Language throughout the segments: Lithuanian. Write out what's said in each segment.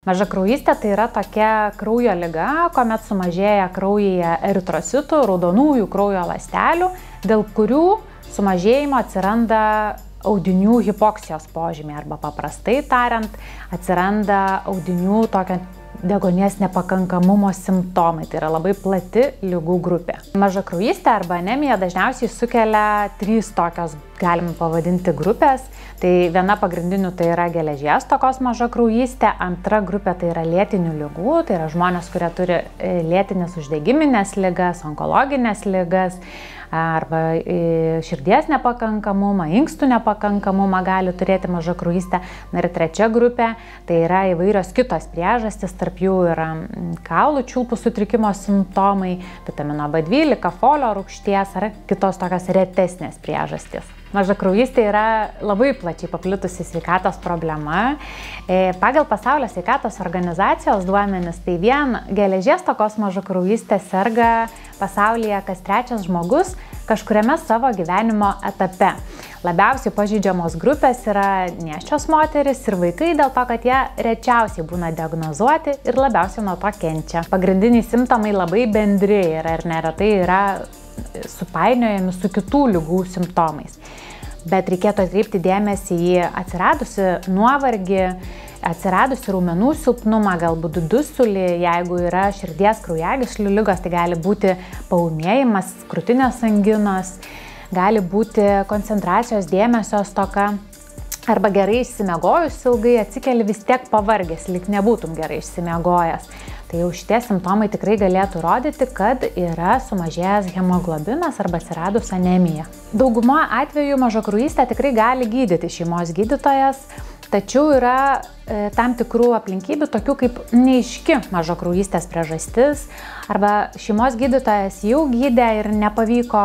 Mažakraujystė tai yra tokia kraujo liga, kuomet sumažėja kraujyje eritrocitų, raudonųjų kraujo ląstelių, dėl kurių sumažėjimo atsiranda audinių hipoksijos požymiai arba paprastai tariant atsiranda audinių tokio deguonies nepakankamumo simptomai. Tai yra labai plati ligų grupė. Mažakraujystė arba anemija dažniausiai sukelia 3 tokios, galim pavadinti, grupės. Tai viena pagrindinių tai yra geležies stokos mažakraujystė, antra grupė tai yra lėtinių ligų, tai yra žmonės, kurie turi lėtinės uždegiminės ligas, onkologinės ligas arba širdies nepakankamumą, inkstų nepakankamumą gali turėti mažakraujystė. Na ir trečia grupė tai yra įvairios kitos priežastys, tarp jų yra kaulų čiulpų sutrikimo simptomai, vitamino B12, folio rūgšties ar kitos tokios retesnės priežastys. Mažakraujystė yra labai plačiai paplitusi sveikatos problema. Pagal Pasaulio sveikatos organizacijos duomenis, tai vien geležies stokos mažakraujystė serga pasaulyje kas 3 žmogus kažkuriame savo gyvenimo etape. Labiausiai pažeidžiamos grupės yra nėščios moterys ir vaikai, dėl to, kad jie rečiausiai būna diagnozuoti ir labiausiai nuo to kenčia. Pagrindiniai simptomai labai bendri yra ir neretai yra supainiojami su kitų ligų simptomais. Bet reikėtų atkreipti dėmesį į atsiradusi nuovargį, atsiradusi raumenų silpnumą, galbūt dusulį, jeigu yra širdies kraujagyslių ligos, tai gali būti paūmėjimas, krūtinės anginos, gali būti koncentracijos dėmesio stoka, arba gerai išsimiegojus ilgai atsikeli vis tiek pavargęs, lyg nebūtum gerai išsimiegojęs. Tai jau šitie simptomai tikrai galėtų rodyti, kad yra sumažėjęs hemoglobinas arba atsiradus anemija. Dauguma atvejų mažakraujystę tikrai gali gydyti šeimos gydytojas, tačiau yra tam tikrų aplinkybių, tokių kaip neaiški mažakraujystės priežastis, arba šeimos gydytojas jau gydė ir nepavyko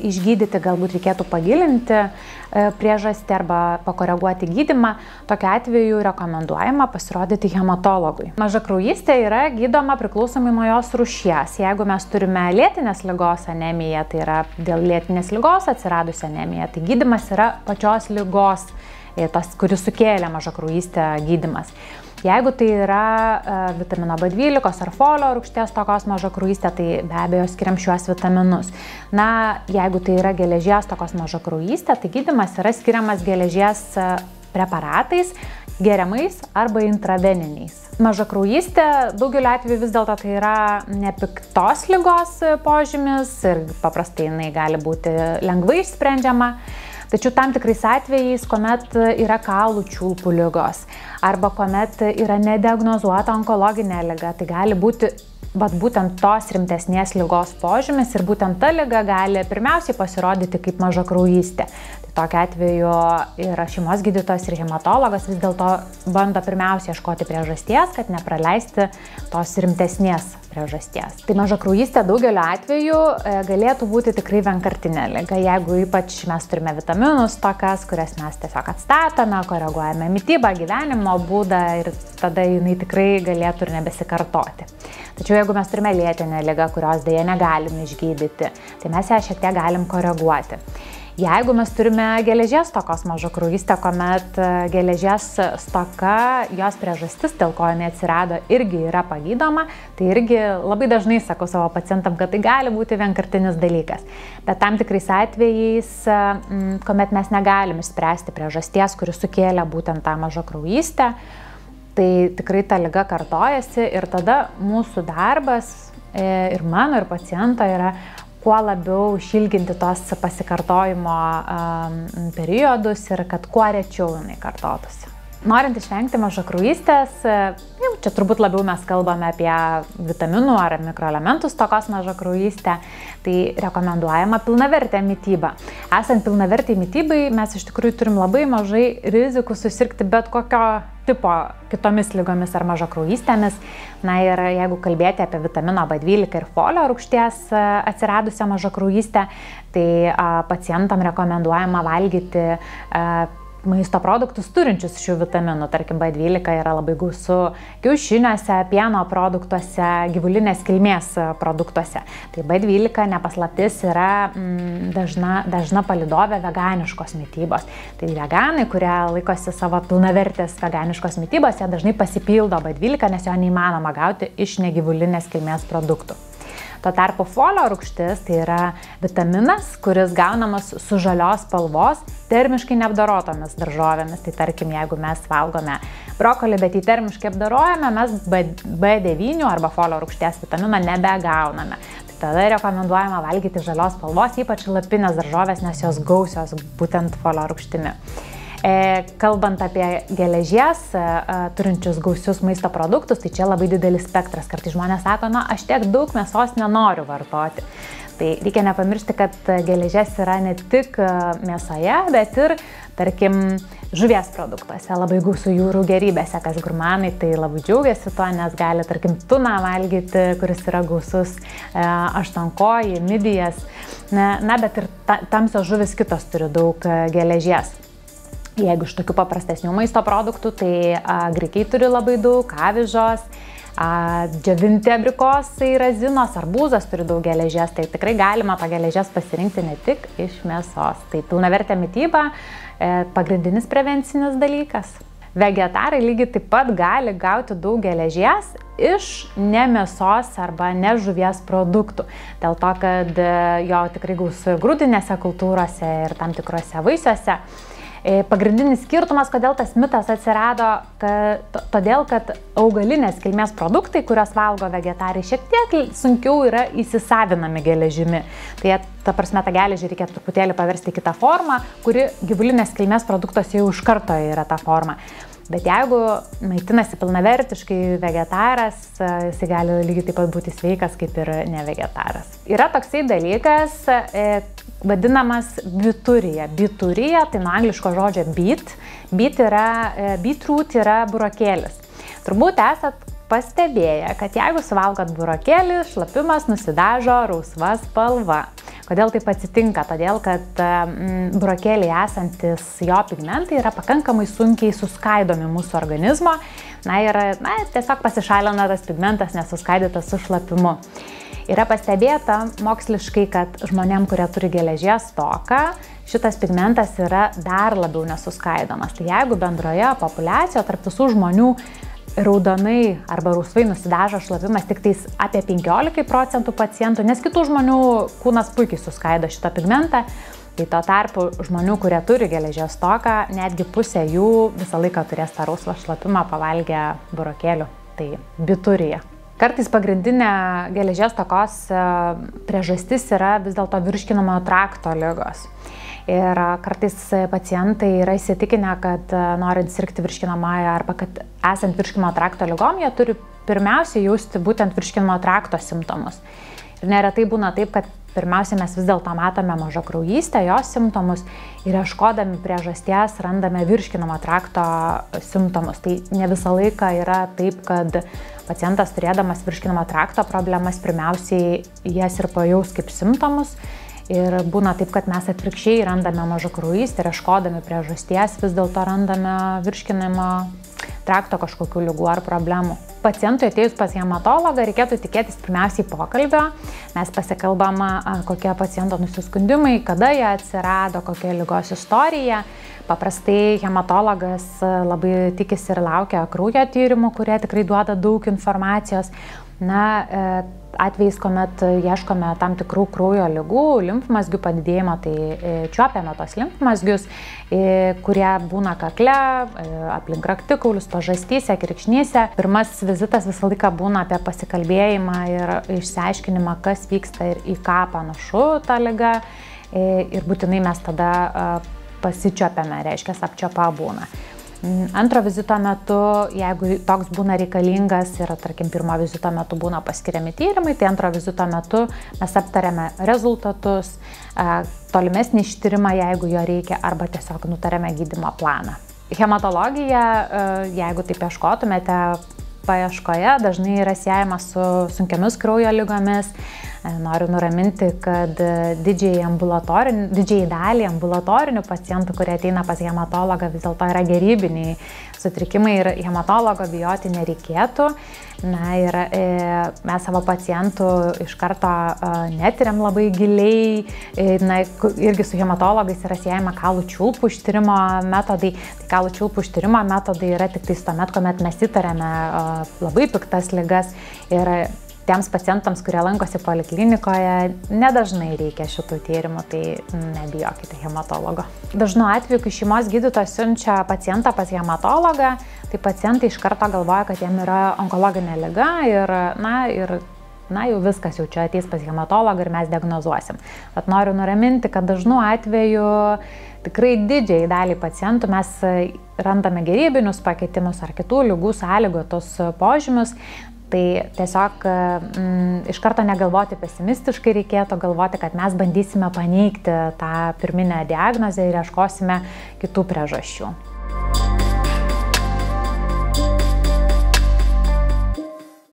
išgydyti, galbūt reikėtų pagilinti priežastį arba pakoreguoti gydymą. Tokiu atveju rekomenduojama pasirodyti hematologui. Mažakraujystė yra gydoma priklausomai nuo jos rūšies. Jeigu mes turime lėtinės ligos anemiją, tai yra dėl lėtinės ligos atsiradusi anemija, tai gydymas yra pačios ligos, tas, kuris sukėlė mažakraujystę gydymas. Jeigu tai yra vitamino B12 ar folio rūgšties stokos mažakraujystė, tai be abejo skiriam šiuos vitaminus. Na, jeigu tai yra geležies stokos mažakraujystė, tai gydymas yra skiriamas geležies preparatais, geriamais arba intraveniniais. Mažakraujystė daugeliu atveju vis dėlto tai yra nepiktos ligos požymis ir paprastai jinai gali būti lengvai išsprendžiama. Tačiau tam tikrais atvejais, kuomet yra kaulų čiulpų ligos arba kuomet yra nediagnozuota onkologinė liga, tai gali būti būtent tos rimtesnės ligos požymis ir būtent ta liga gali pirmiausiai pasirodyti kaip mažakraujystė. Tai tokiu atveju ir šeimos gydytojas ir hematologas vis dėlto bando pirmiausiai ieškoti priežasties, kad nepraleisti tos rimtesnės priežasties. Tai mažakraujystė daugeliu atveju galėtų būti tikrai vienkartinė liga, jeigu ypač mes turime vitaminų stokas, kurias mes tiesiog atstatome, koreguojame mitybą, gyvenimo būdą ir tada jinai tikrai galėtų ir nebesikartoti. Tačiau jeigu mes turime lėtinę ligą, kurios dėja negalim išgydyti, tai mes ją šiek tiek galim koreguoti. Jeigu mes turime geležies stokos mažakraujystę, kuomet geležies stoka, jos priežastis, dėl ko jinai atsirado, irgi yra pagydoma, tai irgi labai dažnai sakau savo pacientam, kad tai gali būti vienkartinis dalykas. Bet tam tikrais atvejais, kuomet mes negalim išspręsti priežasties, kuri sukėlė būtent tą mažakraujystę, tai tikrai ta liga kartojasi ir tada mūsų darbas ir mano ir paciento yra kuo labiau išilginti tos pasikartojimo periodus ir kad kuo rečiau jinai kartotųsi. Norint išvengti mažakraujystės, čia turbūt labiau mes kalbame apie vitaminų ar mikroelementų stokos mažakraujystę, tai rekomenduojama pilnavertė mityba. Esant pilnavertei mitybai, mes iš tikrųjų turim labai mažai rizikų susirgti bet kokio tipo kitomis ligomis ar mažakraujystėmis. Na ir jeigu kalbėti apie vitamino B12 ir folio rūgšties atsiradusią mažakraujystę, tai pacientam rekomenduojama valgyti maisto produktus turinčius šių vitaminų. Tarkim, B12 yra labai gausu kiaušiniuose, pieno produktuose, gyvulinės kilmės produktuose. Tai B12 nepaslaptis yra dažna palydovė veganiškos mitybos. Tai veganai, kurie laikosi savo pilnavertės veganiškos mitybos, jie dažnai pasipildo B12, nes jo neįmanoma gauti iš negyvulinės kilmės produktų. Tuo tarpu folio rūgštis tai yra vitaminas, kuris gaunamas su žalios spalvos termiškai neapdorotomis daržovėmis. Tai tarkim, jeigu mes valgome brokolį, bet jį termiškai apdorojame, mes B9 arba folio rūgšties vitamino nebegauname. Tai tada rekomenduojama valgyti žalios spalvos, ypač lapinės daržovės, nes jos gausios būtent folio rūgštimi. Kalbant apie geležies turinčius gausius maisto produktus, tai čia labai didelis spektras. Kartais žmonės sako, aš tiek daug mėsos nenoriu vartoti. Tai reikia nepamiršti, kad geležies yra ne tik mėsoje, bet ir, tarkim, žuvies produktuose, labai gausu jūrų gėrybėse, kas gurmanai, tai labai džiaugiasi tuo, nes gali, tarkim, tuną valgyti, kuris yra gausus, aštuonkojį, midijas, bet ir tamsios žuvis kitos turi daug geležies. Jeigu iš tokių paprastesnių maisto produktų, tai grikiai turi labai daug, avižos, džiovinti abrikosai, razinos, arbūzas turi daug geležies, tai tikrai galima tą geležies pasirinkti ne tik iš mėsos. Tai pilnavertė mityba pagrindinis prevencinis dalykas. Vegetarai lygiai taip pat gali gauti daug geležies iš ne mėsos arba ne žuvies produktų. Dėl to, kad jo tikrai gausu grūdinėse kultūrose ir tam tikrose vaisiuose. Pagrindinis skirtumas, kodėl tas mitas atsirado, todėl, kad augalinės kilmės produktai, kurios valgo vegetarai, šiek tiek sunkiau yra įsisavinami geležimi. Tai ta prasme, tą geležį reikia truputėlį paversti kitą formą, kuri gyvulinės kilmės produktuose jau iš karto yra ta forma. Bet jeigu maitinasi pilnavertiškai vegetaras, jisai gali lygiai taip pat būti sveikas kaip ir ne vegetaras. Yra toksai dalykas, vadinamas biturija. Biturija, tai nuo angliško žodžio beetroot yra burokėlis. Turbūt esat pastebėję, kad jeigu suvalgot burokėlį, šlapimas nusidažo rausva spalva. Kodėl taip atsitinka? Todėl, kad burokėliai esantis jo pigmentai yra pakankamai sunkiai suskaidomi mūsų organizmo. Tiesiog pasišalina tas pigmentas nesuskaidytas su šlapimu. Yra pastebėta moksliškai, kad žmonėm, kurie turi geležies stoką, šitas pigmentas yra dar labiau nesuskaidomas. Tai jeigu bendroje populiacijoje tarp visų žmonių raudonai arba rusvai nusidažo šlapimas tik tais apie 15% pacientų, nes kitų žmonių kūnas puikiai suskaido šitą pigmentą. Tai tuo tarpu žmonių, kurie turi geležies stoką, netgi pusė jų visą laiką turės tą rausvą šlapimą pavalgę burokėlių. Tai biturija. Kartais pagrindinė geležies stokos priežastis yra vis dėlto virškinamojo trakto ligos. Ir kartais pacientai yra įsitikinę, kad norint sirgti virškinamojo arba kad esant virškinamojo trakto ligom, jie turi pirmiausiai jausti būtent virškinamojo trakto simptomus. Ir neretai būna taip, kad pirmiausia mes vis dėlto matome mažakraujystę, jos simptomus ir ieškodami priežasties randame virškinamojo trakto simptomus. Tai ne visą laiką yra taip, kad pacientas turėdamas virškinamojo trakto problemas pirmiausiai jas ir pajaus kaip simptomus. Ir būna taip, kad mes atvirkščiai randame mažakraujystę ir ieškodami priežasties vis dėlto randame virškinimo trakto kažkokių ligų ar problemų. Pacientui atėjus pas hematologą reikėtų tikėtis pirmiausiai pokalbio. Mes pasikalbam, kokie paciento nusiskundimai, kada jie atsirado, kokia ligos istorija. Paprastai hematologas labai tikisi ir laukia kraujo tyrimų, kurie tikrai duoda daug informacijos. Atvejais, kuomet ieškome tam tikrų kraujo ligų, limfmazgių padidėjimo, tai čiuopiame tos limfmazgius, kurie būna kakle, aplink raktikaulius, pažastyse, kirkšnyse. Pirmas vizitas visą laiką būna apie pasikalbėjimą ir išsiaiškinimą, kas vyksta ir į ką panašu ta liga. Ir būtinai mes tada pasičiuopiame, reiškia, apčiopa būna. Antro vizito metu, jeigu toks būna reikalingas ir, tarkim, pirmo vizito metu būna paskiriami tyrimai, tai antro vizito metu mes aptariame rezultatus, tolimesnį ištyrimą, jeigu jo reikia, arba tiesiog nutarėme gydymo planą. Hematologija, jeigu taip ieškotumėte paieškoje, dažnai yra siejama su sunkiamis kraujo ligomis. Noriu nuraminti, kad didžiai dalį ambulatorinių pacientų, kurie ateina pas hematologą, vis dėlto yra gerybiniai sutrikimai ir hematologo bijoti nereikėtų. Na ir mes savo pacientų iš karto netiriam labai giliai, irgi su hematologais yra siejama kaulų čiulpų ištyrimo metodai. Tai kaulų čiulpų ištyrimo metodai yra tik tais tuomet, kuomet mes įtariame labai piktas ligas ir tiems pacientams, kurie lankosi poliklinikoje, nedažnai reikia šitų tyrimų, tai nebijokite hematologo. Dažnu atveju, kai šeimos gydytojas siunčia pacientą pas hematologą, tai pacientai iš karto galvoja, kad jam yra onkologinė liga ir jau viskas, jau čia ateis pas hematologą ir mes diagnozuosim. Bet noriu nuraminti, kad dažnu atveju tikrai didžiai daliai pacientų mes randame gerybinius pakitimus ar kitų ligų sąlygotus požymius. Tai tiesiog iš karto negalvoti pesimistiškai, reikėtų galvoti, kad mes bandysime paneigti tą pirminę diagnozę ir ieškosime kitų priežasčių.